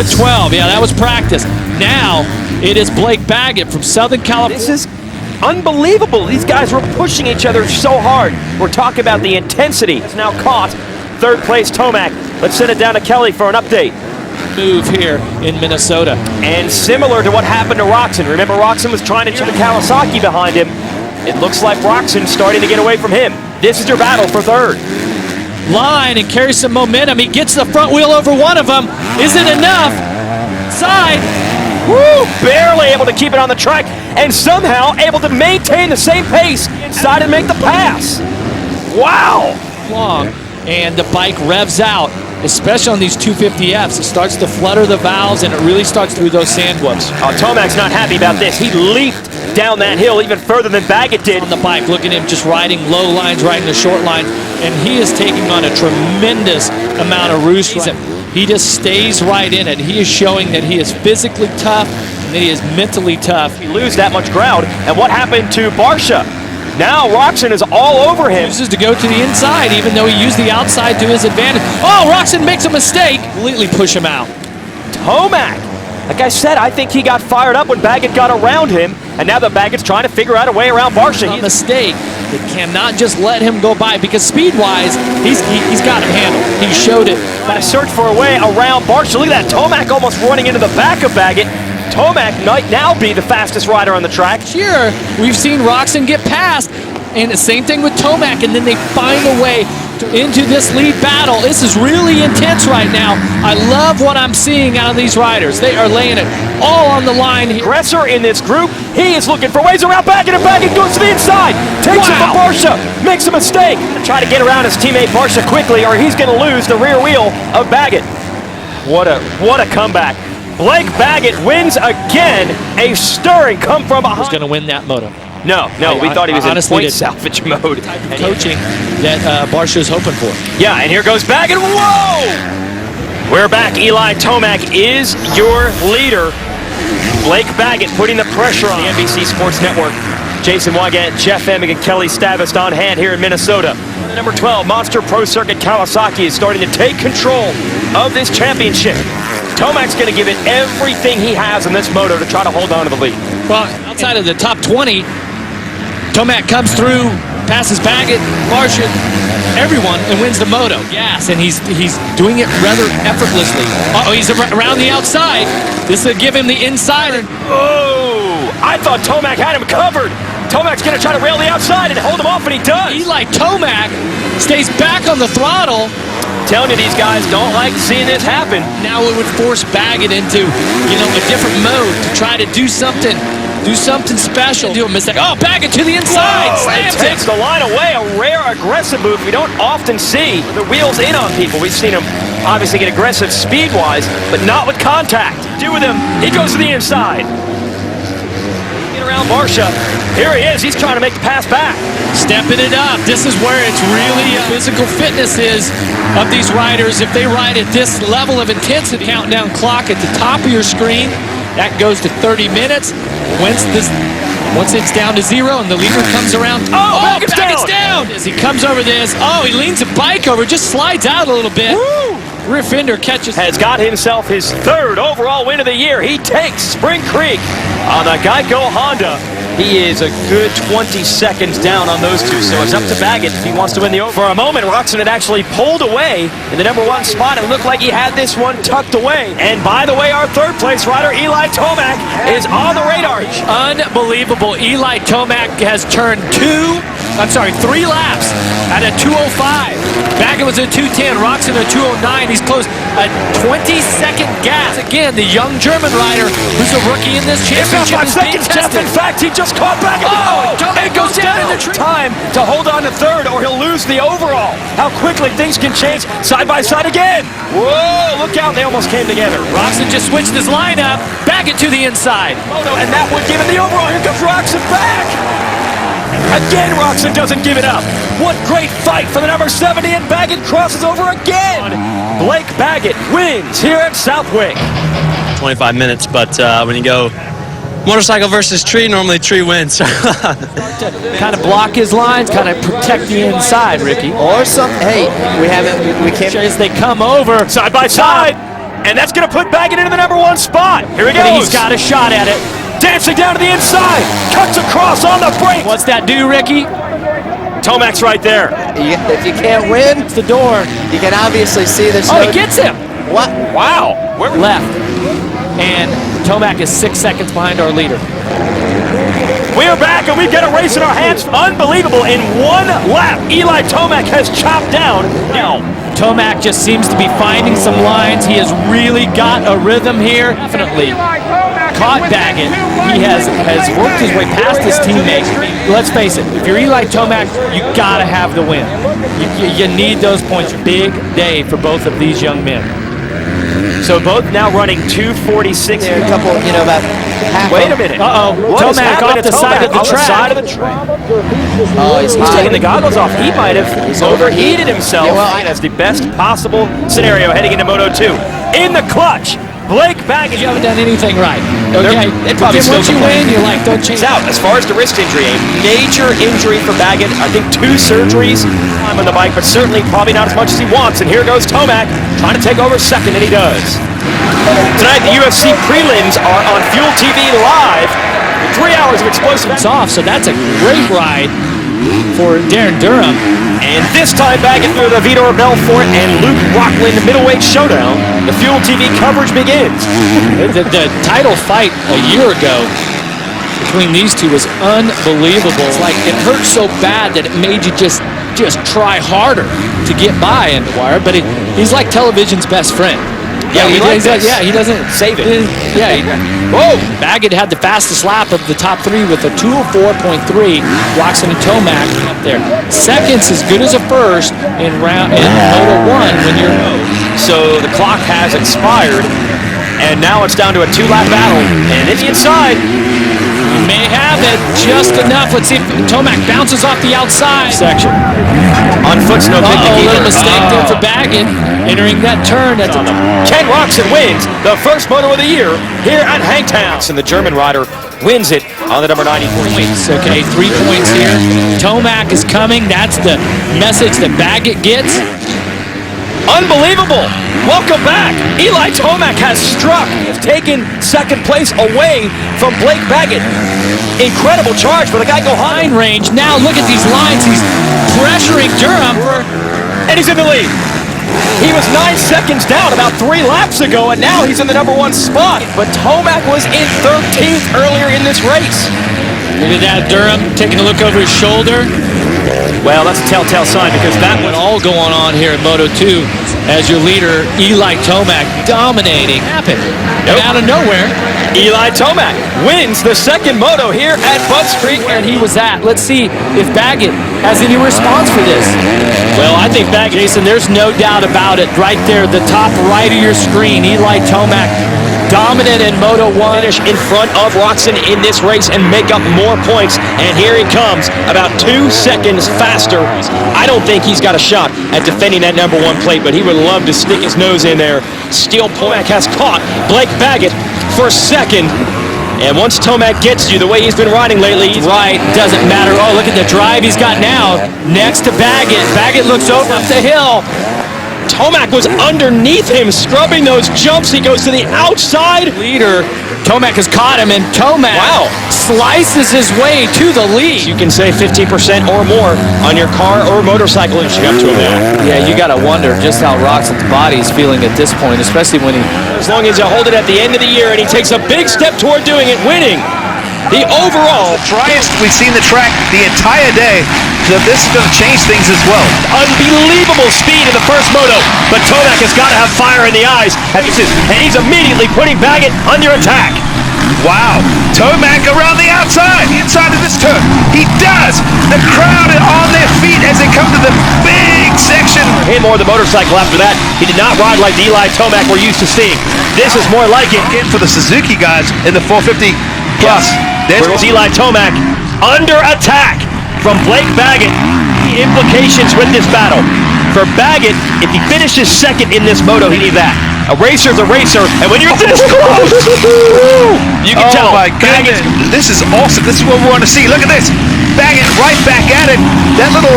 12, yeah, that was practice. Now it is Blake Baggett from Southern California. This is unbelievable. These guys were pushing each other so hard. We're talking about the intensity. It's now caught. Third place, Tomac. Let's send it down to Kelly for an update. Move here in Minnesota. And similar to what happened to Roxon. Remember, Roxon was trying to chip Kawasaki behind him. It looks like Roxon's starting to get away from him. This is your battle for third. Line and carries some momentum. He gets the front wheel over one of them. Is it enough? Side. Woo! Barely able to keep it on the track and somehow able to maintain the same pace inside and make the pass. Wow! Long. And the bike revs out, especially on these 250Fs. It starts to flutter the valves and it really starts through those sand whoops. Oh, Tomac's not happy about this. He leaped down that hill even further than Baggett did. On the bike, look at him just riding low lines, riding the short lines, and he is taking on a tremendous amount of roost. He just stays right in it. He is showing that he is physically tough and that he is mentally tough. He loses that much ground, and what happened to Barsha? Now Roxon is all over him. He chooses to go to the inside, even though he used the outside to his advantage. Oh, Roxon makes a mistake. Completely push him out. Tomac, like I said, I think he got fired up when Baggett got around him, and now that Baggett's trying to figure out a way around Barsha. A mistake. They cannot just let him go by because speed-wise, he's got him handled. He showed it. Got to search for a way around Barsha. Look at that, Tomac almost running into the back of Baggett. Tomac might now be the fastest rider on the track. Here, we've seen Roxon get past, and the same thing with Tomac, and then they find a way into this lead battle. This is really intense right now. I love what I'm seeing out of these riders. They are laying it all on the line here. Aggressor in this group, he is looking for ways around Baggett, and Baggett goes to the inside. Takes it from Barsha, makes a mistake. Try to get around his teammate Barsha quickly, or he's going to lose the rear wheel of Baggett. What a comeback. Blake Baggett wins again. A stirring come from behind. Who's going to win that moto? No, we thought he was in point salvage mode. Coaching that Barsha's hoping for. Yeah, and here goes Baggett. Whoa! We're back. Eli Tomac is your leader. Blake Baggett putting the pressure on the NBC Sports Network. Jason Wygant, Jeff Emig, and Kelly Stavist on hand here in Minnesota. Number 12, Monster Pro Circuit Kawasaki is starting to take control of this championship. Tomac's going to give it everything he has in this moto to try to hold on to the lead. Well, outside of the top 20, Tomac comes through, passes Baggett, Barsha, everyone, and wins the moto. Yes, and he's doing it rather effortlessly. Uh-oh, he's around the outside. This will give him the inside. Oh, I thought Tomac had him covered. Tomac's going to try to rail the outside and hold him off, and he does. Eli Tomac stays back on the throttle. Telling you, these guys don't like seeing this happen. Now it would force Baggett into, a different mode to try to do something special. Do a mistake. Oh, Baggett to the inside. It takes the line away. A rare aggressive move we don't often see. The wheels in on people. We've seen him obviously get aggressive speed-wise, but not with contact. Do with him. He goes to the inside. Get around Barsha. Here he is. He's trying to make the pass back. Stepping it up. This is where it's really physical fitness is of these riders. If they ride at this level of intensity, countdown clock at the top of your screen, that goes to 30 minutes. Once it's down to 0 and the leader comes around, Baggett's down. As he comes over this, he leans the bike over, just slides out a little bit. Woo! Rear fender catches. Has got himself his third overall win of the year. He takes Spring Creek on the Geico Honda. He is a good 20 seconds down on those two, so it's up to Baggett if he wants to win the over. For a moment, Roxon had actually pulled away in the number 1 spot. It looked like he had this one tucked away. And by the way, our third place rider, Eli Tomac, is on the radar. Unbelievable. Eli Tomac has turned 3 laps at a 2:05. Baggett was at 2:10, Roxon at 2:09. He's closed a 20-second gap. Again, the young German rider who's a rookie in this championship is being tested. In fact, he just caught Baggett. It goes down in the tree. Time to hold on to third or he'll lose the overall. How quickly things can change side by side again. Whoa, look out, they almost came together. Roxon just switched his lineup. Baggett to the inside. And that would give him the overall. Here comes Roxon back. Again, Roxon doesn't give it up. What great fight for the number 70, and Baggett crosses over again. Blake Baggett wins here at Southwick. 25 minutes, but when you go motorcycle versus tree, normally tree wins. Kind of block his lines, kind of protect the inside, Ricky. Or some, hey, we can't. As they come over side by side. And that's going to put Baggett into the #1 spot. Here he goes. He's got a shot at it. Dancing down to the inside. Cuts across on the break. What's that do, Ricky? Tomac's right there. If you can't win, It's the door. you can obviously see this. Oh, he gets him. What? Wow. Left. And Tomac is 6 seconds behind our leader. We are back and we've got a race in our hands. Unbelievable. In 1 lap, Eli Tomac has chopped down. Now, Tomac just seems to be finding some lines. He has really got a rhythm here. Definitely caught Baggett. He has worked his way past his teammates. Let's face it, if you're Eli Tomac, you gotta have the win. You need those points. Big day for both of these young men. so both now running 2:46. There, a couple, about half. Wait a minute. What is Tomac happening off to the side Tomac of the on track. side of the track. Oh, he's He's high. taking the goggles off. He might have overheated himself. Yeah, well, That's the best possible scenario heading into Moto 2. In the clutch, Blake Baggett. You haven't done anything right. Okay, They'd probably then still once you complain. win, you're like, don't change. He's out. As far as the wrist injury, a major injury for Baggett. I think 2 surgeries. I'm on the bike, but certainly probably not as much as he wants. And here goes Tomac trying to take over second, and he does. Tonight, the UFC prelims are on Fuel TV Live. 3 hours of explosive. It's off, so that's a great ride for Darren Durham. And this time Baggett through the Vitor Belfort and Luke Rockland middleweight showdown. The Fuel TV coverage begins. The title fight a year ago between these two was unbelievable. It's like it hurt so bad that it made you just try harder to get by in the wire. But he's like television's best friend. Yeah, we like this. He doesn't Save it. Whoa! Baggett had the fastest lap of the top 3 with a 2:04.3. Roxon and Tomac up there. Second's as good as a first in Moto 1 when you're. So the clock has expired, and now it's down to a 2-lap battle. And in the inside, You may have it just enough. Let's see if Tomac bounces off the outside section. on foot's no big Uh-oh, either. little mistake there for Baggett entering that turn. That's Ken Roxon wins the first moto of the year here at Hangtown. And the German rider wins it on the number 94. points. Okay, 3 points here. Tomac is coming. That's the message that Baggett gets. Unbelievable! Welcome back. Eli Tomac has struck, taken second place away from Blake Baggett. Incredible charge for the guy go high. Line range. Now look at these lines. He's pressuring Durham. And he's in the lead. He was 9 seconds down about 3 laps ago, and now he's in the number 1 spot. But Tomac was in 13th earlier in this race. Look at that, Durham taking a look over his shoulder. Well, that's a telltale sign because that What's was all going on here in Moto 2 as your leader, Eli Tomac, dominating. Happened. And out of nowhere, Eli Tomac wins the second moto here at Bud Street. where he was at. Let's see if Baggett has any response for this. Well, I think Baggett, Jason, there's no doubt about it. Right there, the top right of your screen, Eli Tomac, dominant in Moto 1. Finish in front of Roxon in this race and make up more points. And here he comes, about 2 seconds faster. I don't think he's got a shot at defending that number 1 plate, but he would love to stick his nose in there. Still, Tomac has caught Blake Baggett for second. And once Tomac gets you the way he's been riding lately, he's Right, doesn't matter. Oh, look at the drive he's got now. Next to Baggett. Baggett looks over up the hill. Tomac was underneath him, scrubbing those jumps. He goes to the outside. Leader, Tomac has caught him, and Tomac slices his way to the lead. You can say 50% or more on your car or motorcycle and up to him there. Yeah, you got to wonder just how Roxon's body is feeling at this point, especially when he. As long as you hold it at the end of the year, and he takes a big step toward doing it, winning the overall. Driest we've seen the track the entire day, so this is going to change things as well. Unbelievable speed in the first moto, but Tomac has got to have fire in the eyes, and he's immediately putting Baggett under attack. Wow, Tomac around the inside of this turn. He does. The crowd are on their feet as they come to the big section. Him or the motorcycle after that. He did not ride like the Eli Tomac we're used to seeing. This is more like it. Again for the Suzuki guys in the 450 plus. There's Eli Tomac under attack from Blake Baggett. The implications with this battle. For Baggett, if he finishes second in this moto, he needs that. A racer's a racer, and when you're this close, you can tell. Oh my goodness, this is awesome. This is what we want to see. Look at this. Baggett right back at it. That little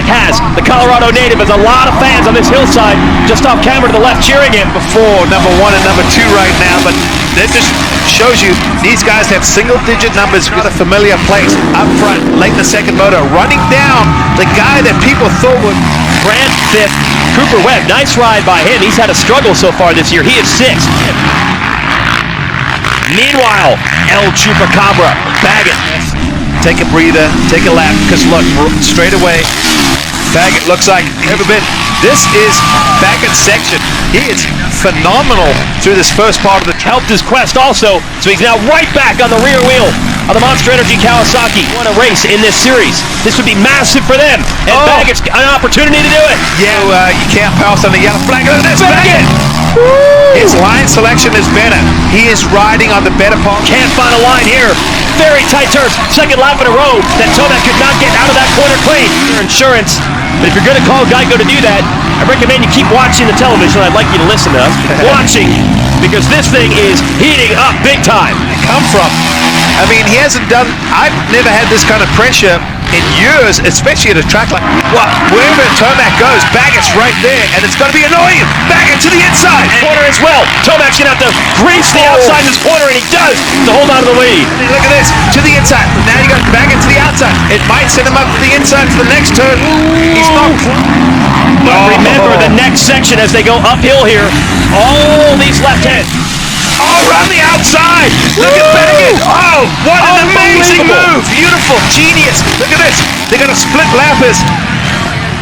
Has has. The Colorado native has a lot of fans on this hillside, just off camera to the left, cheering him. Before number 1 and number 2 right now, but that just shows you these guys have single-digit numbers. Got a familiar place up front, late in the second moto, running down the guy that people thought would. Grand fifth, Cooper Webb. Nice ride by him. He's had a struggle so far this year. He is sixth. Meanwhile, El Chupacabra, Baggett. Take a breather, take a lap, because look, straight away, Baggett looks like ever been. This is Baggett's section. He is phenomenal through this first part of the helped his quest also, so he's now right back on the rear wheel of the Monster Energy Kawasaki. Won a race in this series. This would be massive for them, and Baggett's an opportunity to do it. Yeah, you can't pass on the yellow flag. Look at this, Baggett! His line selection is better. He is riding on the better part. Can't find a line here. Very tight turns. Second lap in a row that Tomac could not get out of that corner clean. Your insurance, but if you're going to call Geico to do that, I recommend you keep watching the television. I'd like you to listen to us. Watching, because this thing is heating up big time. Come from. I mean, he hasn't done. I've never had this kind of pressure in years, especially at a track like. Well, wherever Tomac goes, Baggett's right there, and it's going to be annoying. Baggett to the inside. Corner as well. Tomac's going to have to grease the outside of this corner, and he does to hold on to the lead. Look at this, to the inside. Now you got Baggett to the outside. It might send him up to the inside for the next turn. He's not. But remember the next section as they go uphill here. All these left hands. Oh, around the outside. Look at Baggett. Oh, what an amazing move. Beautiful, genius. Look at this. They're going to split lappers.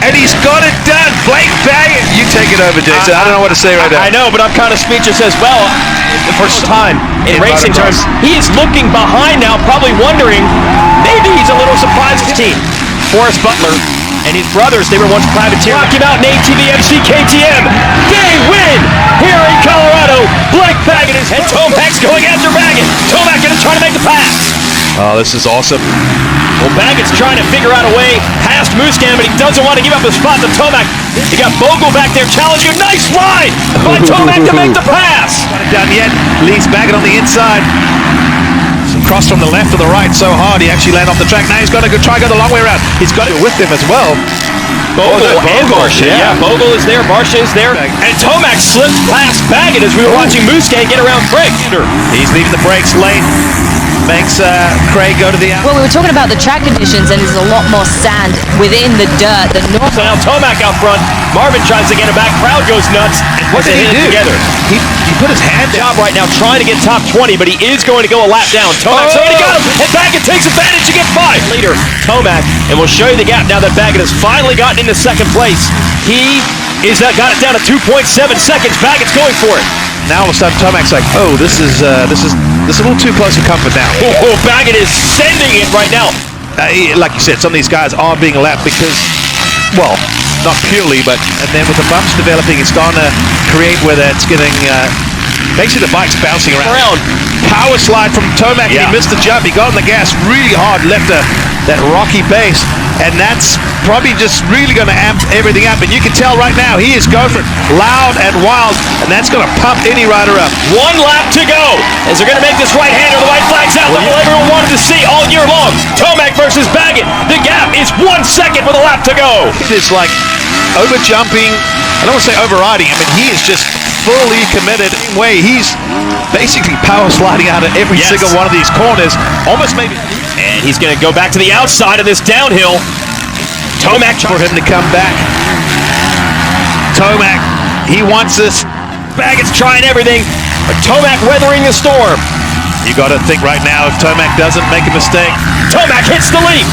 And he's got it done. Blake Baggett. You take it over, Jason. I don't know what to say right now. I know, but I'm kind of speechless as well. The first time in racing terms. He is looking behind now, probably wondering, maybe he's a little surprised his team. Forrest Butler and his brothers, they were once privateers. Rocky Mountain ATV MC KTM. They win here in Colorado. Blake Baggett is and Tomac's going after Baggett. Tomac going to try to make the pass. Oh, this is awesome. Well, Baggett's trying to figure out a way past Muscan, but he doesn't want to give up his spot to Tomac. He got Bogle back there challenging. Nice ride by Tomac to make the pass. Not done yet. Leaves Baggett on the inside. Cross from the left to the right so hard he actually landed off the track. Now he's got to try to go the long way around. He's got it with him as well. Bogle and Barsha. Yeah, Bogle is there, Barsha is there. And Tomac slipped past Baggett as we were watching Muscan get around Craig. He's leaving the brakes late. Makes Craig go to the out. Well, we were talking about the track conditions, and there's a lot more sand within the dirt than normal. So now Tomac out front. Marvin tries to get him back. Crowd goes nuts. What did he do? Together. He put his hand down. Job right now trying to get top 20, but he is going to go a lap down. Tomac's already got him, and Baggett takes advantage to get by. Leader, Tomac, and we'll show you the gap now that Baggett has finally gotten into second place. He is got it down to 2.7 seconds. Baggett's going for it. Now all of a sudden Tomac's like, oh, this is a little too close for comfort now. Oh, Baggett is sending it right now. Like you said, some of these guys are being lapped because, well, not purely, but and then with the bumps developing, it's going to create where that's getting. Basically, the bike's bouncing around. Power slide from Tomac, and he missed the jump. He got on the gas really hard, left that rocky base, and that's probably just really going to amp everything up. And you can tell right now he is going for it loud and wild, and that's going to pump any rider up. 1 lap to go as they're going to make this right-hander. The white flag's out. Level everyone wanted to see all year long. Tomac versus Baggett. The gap is 1 second with a lap to go. It is like over-jumping. I don't want to say overriding. I mean, he is just fully committed. Way he's basically power sliding out of every single one of these corners. Almost maybe. And he's going to go back to the outside of this downhill. Tomac for him to come back. Tomac, he wants this. Baggett's trying everything, but Tomac weathering the storm. You got to think right now, if Tomac doesn't make a mistake. Tomac hits the lead.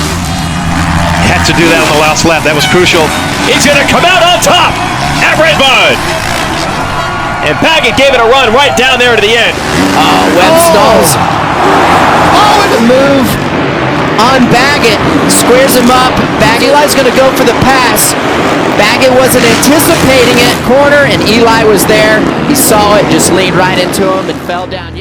Had to do that on the last lap. That was crucial. He's going to come out on top at Redbud. And Baggett gave it a run right down there to the end. Webb stalls. The move on Baggett. Squares him up. Eli's going to go for the pass. Baggett wasn't anticipating it. Corner, and Eli was there. He saw it, just leaned right into him and fell down.